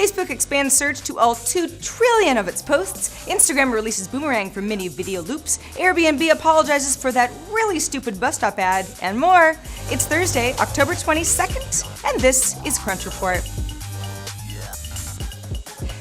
Facebook expands search to all 2 trillion of its posts. Instagram releases Boomerang for mini video loops. Airbnb apologizes for that really stupid bus stop ad, and more. It's Thursday, October 22nd, and this is Crunch Report.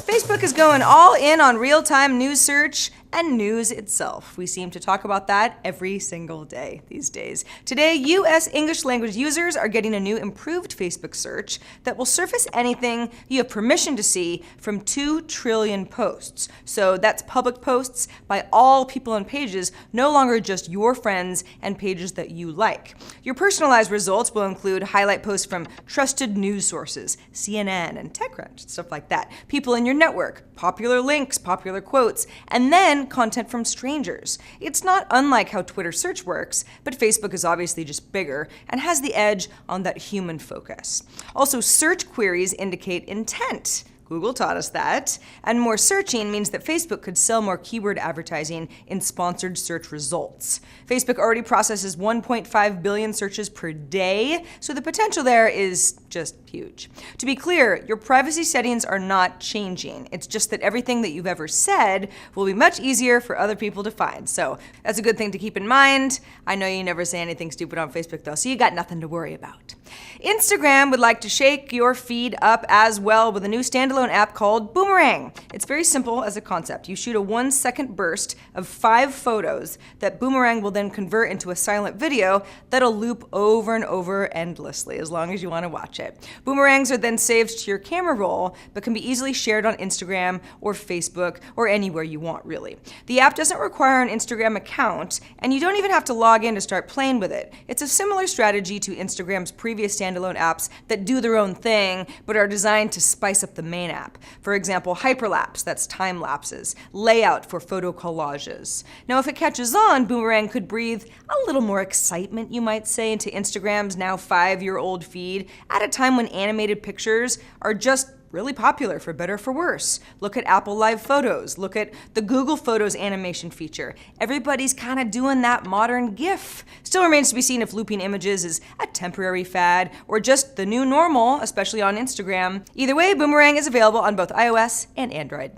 Facebook is going all in on real-time news search and news itself. We seem to talk about that every single day these days. Today, U.S. English language users are getting a new improved Facebook search that will surface anything you have permission to see from 2 trillion posts. So that's public posts by all people and pages, no longer just your friends and pages that you like. Your personalized results will include highlight posts from trusted news sources, CNN and TechCrunch, stuff like that, people in your network, popular links, popular quotes, and then content from strangers. It's not unlike how Twitter search works, but Facebook is obviously just bigger and has the edge on that human focus. Also, search queries indicate intent. Google taught us that. And more searching means that Facebook could sell more keyword advertising in sponsored search results. Facebook already processes 1.5 billion searches per day, so the potential there is just huge. To be clear, your privacy settings are not changing. It's just that everything that you've ever said will be much easier for other people to find. So that's a good thing to keep in mind. I know you never say anything stupid on Facebook though, so you got nothing to worry about. Instagram would like to shake your feed up as well with a new standalone app called Boomerang. It's very simple as a concept. You shoot a 1-second burst of 5 photos that Boomerang will then convert into a silent video that'll loop over and over endlessly as long as you want to watch it. Boomerangs are then saved to your camera roll, but can be easily shared on Instagram or Facebook or anywhere you want, really. The app doesn't require an Instagram account, and you don't even have to log in to start playing with it. It's a similar strategy to Instagram's previous standalone apps that do their own thing, but are designed to spice up the main app. For example, hyperlapse, that's time lapses, layout for photo collages. Now, if it catches on, Boomerang could breathe a little more excitement, you might say, into Instagram's now 5-year-old feed at a time when animated pictures are just really popular, for better or for worse. Look at Apple Live Photos. Look at the Google Photos animation feature. Everybody's kind of doing that modern GIF. Still remains to be seen if looping images is a temporary fad or just the new normal, especially on Instagram. Either way, Boomerang is available on both iOS and Android.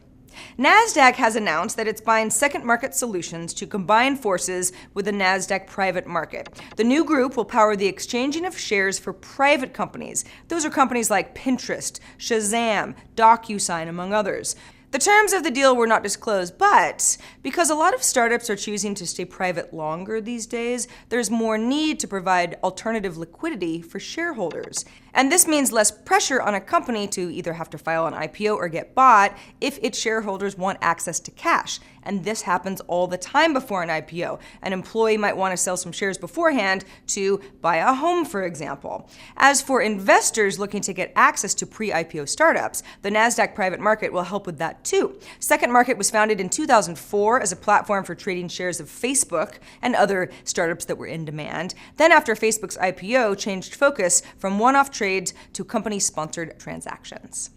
Nasdaq has announced that it's buying SECONDMARKET Solutions to combine forces with the Nasdaq private market. The new group will power the exchanging of shares for private companies. Those are companies like Pinterest, Shazam, DocuSign, among others. The terms of the deal were not disclosed, but because a lot of startups are choosing to stay private longer these days, there's more need to provide alternative liquidity for shareholders. And this means less pressure on a company to either have to file an IPO or get bought if its shareholders want access to cash. And this happens all the time before an IPO. An employee might want to sell some shares beforehand to buy a home, for example. As for investors looking to get access to pre-IPO startups, the Nasdaq private market will help with that too. SECONDMARKET was founded in 2004 as a platform for trading shares of Facebook and other startups that were in demand. Then after Facebook's IPO changed focus from one-off trades to company-sponsored transactions.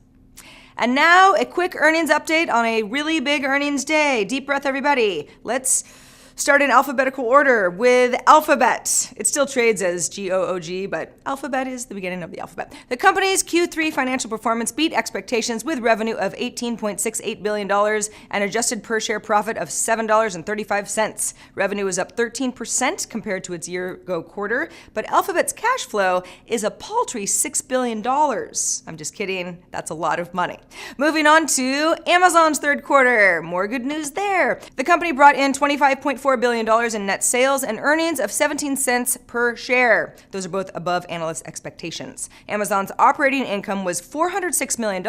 And now a quick earnings update on a really big earnings day. Deep breath, everybody. Let's start in alphabetical order with Alphabet. It still trades as GOOG, but Alphabet is the beginning of the alphabet. The company's Q3 financial performance beat expectations with revenue of $18.68 billion and adjusted per share profit of $7.35. Revenue is up 13% compared to its year-ago quarter, but Alphabet's cash flow is a paltry $6 billion. I'm just kidding. That's a lot of money. Moving on to Amazon's third quarter. More good news there. The company brought in $25.4 billion in net sales and earnings of 17 cents per share. Those are both above analysts' expectations. Amazon's operating income was $406 million,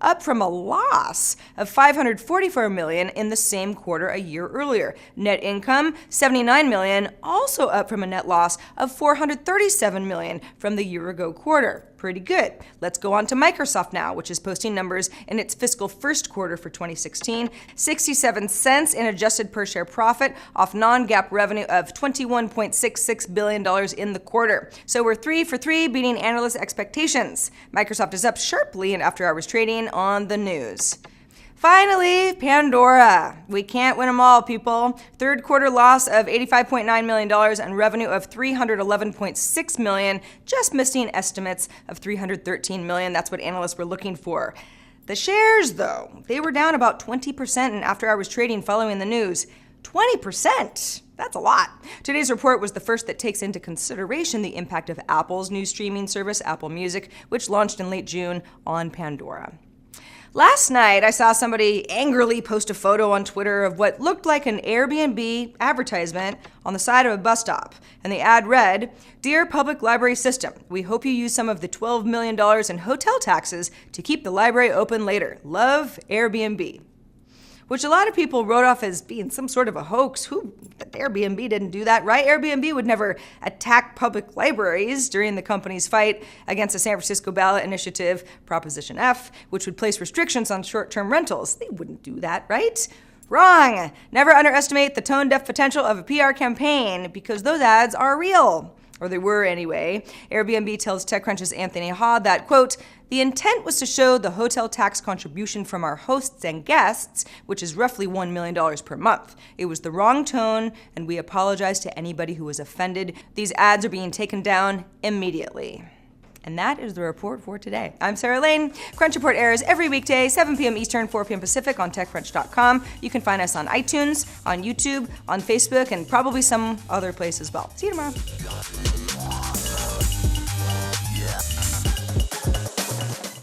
up from a loss of $544 million in the same quarter a year earlier. Net income, $79 million, also up from a net loss of $437 million from the year-ago quarter. Pretty good. Let's go on to Microsoft now, which is posting numbers in its fiscal first quarter for 2016. 67 cents in adjusted per share profit off non-GAAP revenue of $21.66 billion in the quarter. So we're 3 for 3, beating analysts' expectations. Microsoft is up sharply in after-hours trading on the news. Finally, Pandora. We can't win them all, people. Third quarter loss of $85.9 million and revenue of $311.6 million, just missing estimates of $313 million. That's what analysts were looking for. The shares, though, they were down about 20% in after-hours trading following the news. 20%! That's a lot. Today's report was the first that takes into consideration the impact of Apple's new streaming service, Apple Music, which launched in late June on Pandora. Last night, I saw somebody angrily post a photo on Twitter of what looked like an Airbnb advertisement on the side of a bus stop. And the ad read, "Dear Public Library System, we hope you use some of the $12 million in hotel taxes to keep the library open later. Love, Airbnb." Which a lot of people wrote off as being some sort of a hoax. Airbnb didn't do that, right? Airbnb would never attack public libraries during the company's fight against the San Francisco ballot initiative, Proposition F, which would place restrictions on short-term rentals. They wouldn't do that, right? Wrong! Never underestimate the tone-deaf potential of a PR campaign, because those ads are real. Or they were anyway. Airbnb tells TechCrunch's Anthony Ha that, quote, "The intent was to show the hotel tax contribution from our hosts and guests, which is roughly $1 million per month. It was the wrong tone, and we apologize to anybody who was offended. These ads are being taken down immediately." And that is the report for today. I'm Sarah Lane. Crunch Report airs every weekday, 7 p.m. Eastern, 4 p.m. Pacific on TechCrunch.com. You can find us on iTunes, on YouTube, on Facebook, and probably some other place as well. See you tomorrow.